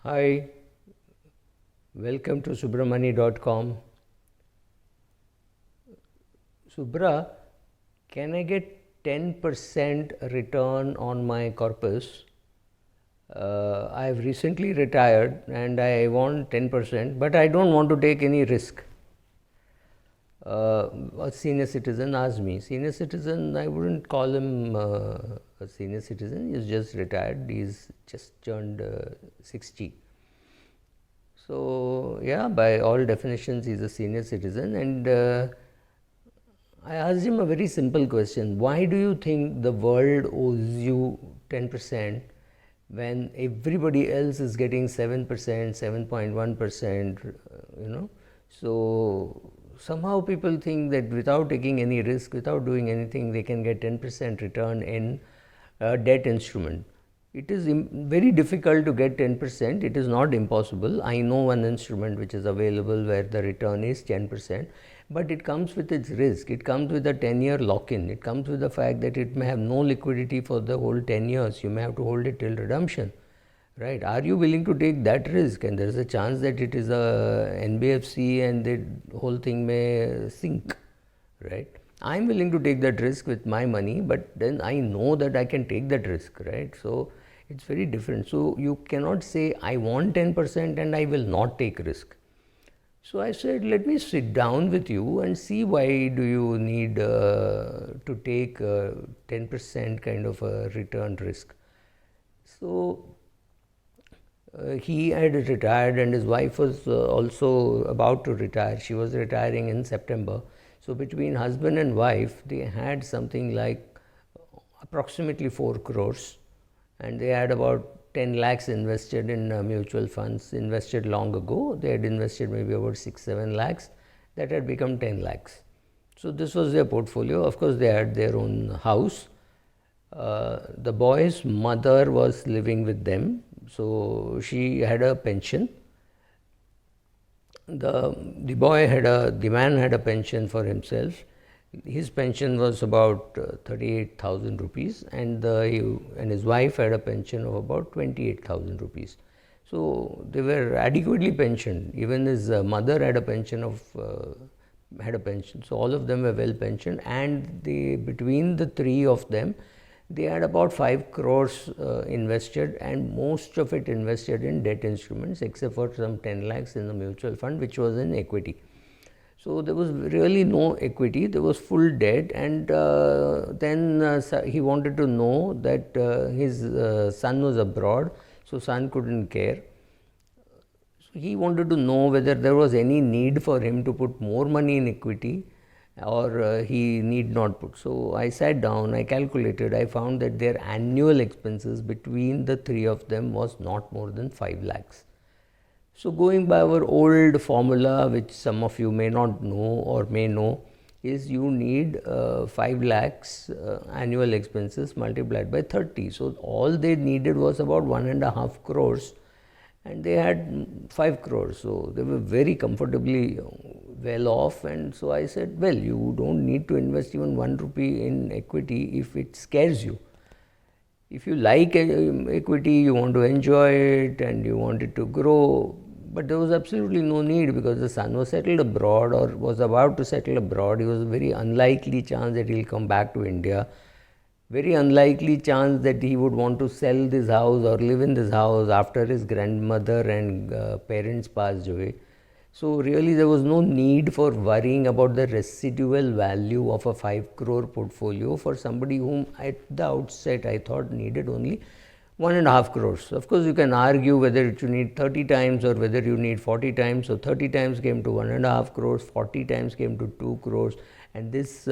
Hi, welcome to subramani.com. Subra, can I get 10% return on my corpus? I've recently retired and I want 10%, but I don't want to take any risk. A senior citizen asked me. Senior citizen, I wouldn't call him a senior citizen, he's just retired, he's just turned 60. So, yeah, by all definitions, he's a senior citizen. And I asked him a very simple question. Why do you think the world owes you 10% when everybody else is getting 7%, 7.1%, So, somehow people think that without taking any risk, without doing anything, they can get 10% return in a debt instrument. It is very difficult to get 10%. It is not impossible. I know one instrument which is available where the return is 10%, but it comes with its risk. It comes with a 10-year lock-in. It comes with the fact that it may have no liquidity for the whole 10 years. You may have to hold it till redemption. Right? Are you willing to take that risk? And there is a chance that it is a NBFC and the whole thing may sink. Right? I'm willing to take that risk with my money, but then I know that I can take that risk. Right? So it's very different. So you cannot say I want 10% and I will not take risk. So I said, let me sit down with you and see why do you need to take 10% kind of a return risk. So he had retired and his wife was also about to retire. She was retiring in September. So between husband and wife, they had something like approximately 4 crores and they had about 10 lakhs invested in mutual funds, invested long ago. They had invested maybe about 6-7 lakhs. That had become 10 lakhs. So this was their portfolio. Of course, they had their own house. The boy's mother was living with them, so she had a pension. The man had a pension for himself. His pension was about 38,000 rupees, and his wife had a pension of about 28,000 rupees. So they were adequately pensioned. Even his mother had a pension So all of them were well pensioned, and between the three of them, they had about 5 crores invested, and most of it invested in debt instruments except for some 10 lakhs in the mutual fund, which was in equity. So there was really no equity, there was full debt, and then he wanted to know that his son was abroad, so son couldn't care. So he wanted to know whether there was any need for him to put more money in equity or he need not put. So I sat down, I calculated, I found that their annual expenses between the three of them was not more than 5 lakhs. So going by our old formula, which some of you may not know or may know, is you need 5 lakhs annual expenses multiplied by 30. So all they needed was about 1.5 crores and they had 5 crores. So they were very comfortably well off, and so I said, well, you don't need to invest even 1 rupee in equity if it scares you. If you like equity, you want to enjoy it and you want it to grow, but there was absolutely no need because the son was settled abroad or was about to settle abroad. It was a very unlikely chance that he'll come back to India. Very unlikely chance that he would want to sell this house or live in this house after his grandmother and parents passed away. So really there was no need for worrying about the residual value of a 5 crore portfolio for somebody whom at the outset I thought needed only 1.5 crores. Of course, you can argue whether you need 30 times or whether you need 40 times. So 30 times came to 1.5 crores, 40 times came to 2 crores, and this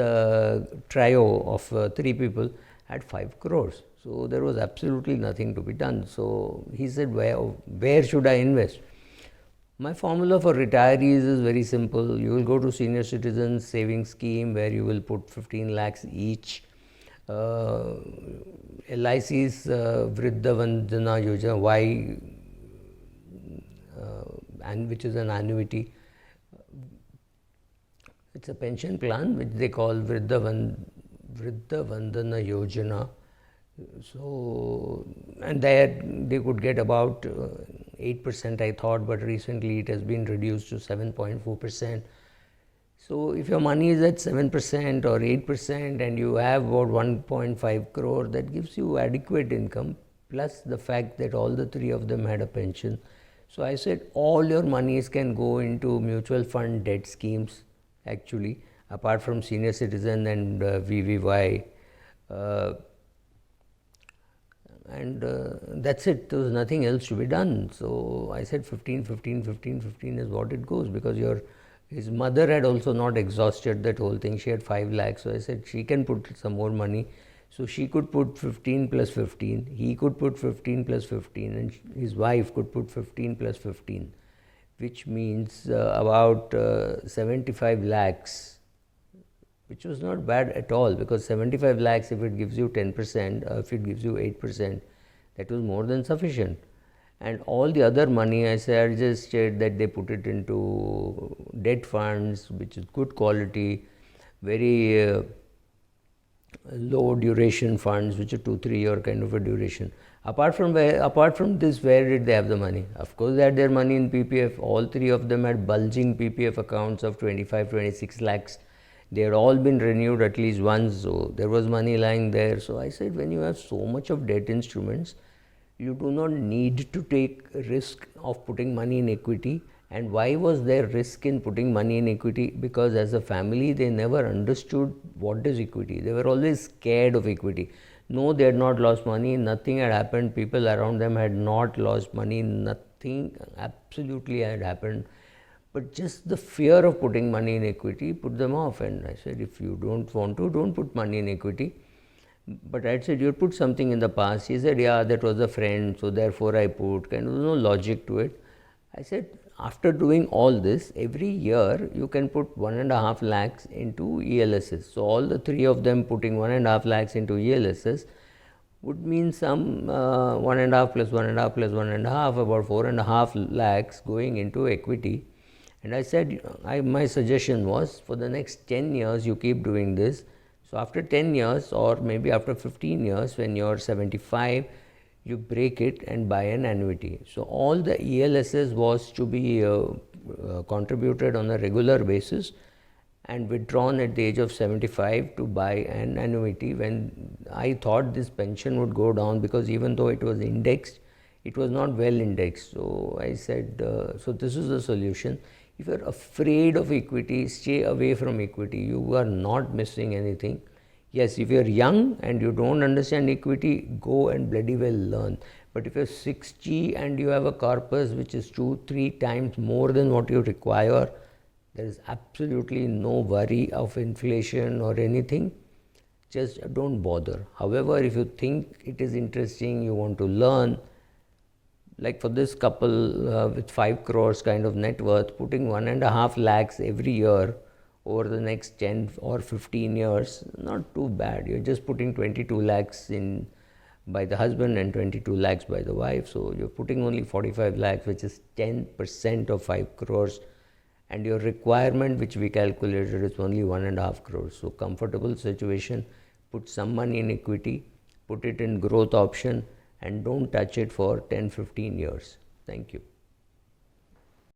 trio of 3 people had 5 crores. So there was absolutely nothing to be done. So he said, where should I invest? My formula for retirees is very simple. You will go to senior citizens savings scheme where you will put 15 lakhs each. LIC's Vriddha Vandana Yojana, and which is an annuity. It's a pension plan which they call Vriddha Vandana Yojana. So, and there they could get about 8% I thought, but recently it has been reduced to 7.4%. So if your money is at 7% or 8% and you have about 1.5 crore, that gives you adequate income, plus the fact that all the three of them had a pension. So I said all your monies can go into mutual fund debt schemes actually, apart from senior citizen and VVY. That's it. There was nothing else to be done. So I said 15, 15, 15, 15 is what it goes, because his mother had also not exhausted that whole thing. She had 5 lakhs. So I said she can put some more money. So she could put 15 plus 15. He could put 15 plus 15. And his wife could put 15 plus 15, which means about 75 lakhs, which was not bad at all, because 75 lakhs, if it gives you 10%, if it gives you 8%, that was more than sufficient. And all the other money, I suggested that they put it into debt funds, which is good quality, very low duration funds, which are 2-3 year kind of a duration. Apart from this, where did they have the money? Of course, they had their money in PPF. All three of them had bulging PPF accounts of 25-26 lakhs. They had all been renewed at least once, so there was money lying there. So I said, when you have so much of debt instruments, you do not need to take risk of putting money in equity. And why was there risk in putting money in equity? Because as a family, they never understood what is equity. They were always scared of equity. No, they had not lost money. Nothing had happened. People around them had not lost money. Nothing absolutely had happened. But just the fear of putting money in equity put them off. And I said, if you don't want to, don't put money in equity. But I said, you put something in the past. He said, yeah, that was a friend, so therefore I put. Kind of no logic to it. I said, after doing all this, every year you can put 1.5 lakhs into ELSS. So all the three of them putting 1.5 lakhs into ELSS would mean some 1.5 plus 1.5 plus 1.5, about 4.5 lakhs going into equity. And I said, my suggestion was, for the next 10 years you keep doing this. So after 10 years, or maybe after 15 years, when you're 75, you break it and buy an annuity. So all the ELSS was to be contributed on a regular basis and withdrawn at the age of 75 to buy an annuity, when I thought this pension would go down, because even though it was indexed, it was not well indexed. So I said, so this is the solution. If you are afraid of equity, stay away from equity. You are not missing anything. Yes, if you are young and you don't understand equity, go and bloody well learn. But if you are 60 and you have a corpus which is 2-3 times more than what you require, there is absolutely no worry of inflation or anything. Just don't bother. However, if you think it is interesting, you want to learn, like for this couple with 5 crores kind of net worth, putting 1.5 lakhs every year over the next 10 or 15 years, not too bad. You're just putting 22 lakhs in by the husband and 22 lakhs by the wife. So you're putting only 45 lakhs, which is 10% of 5 crores. And your requirement, which we calculated, is only 1.5 crores. So comfortable situation. Put some money in equity, put it in growth option, and don't touch it for 10-15 years. Thank you.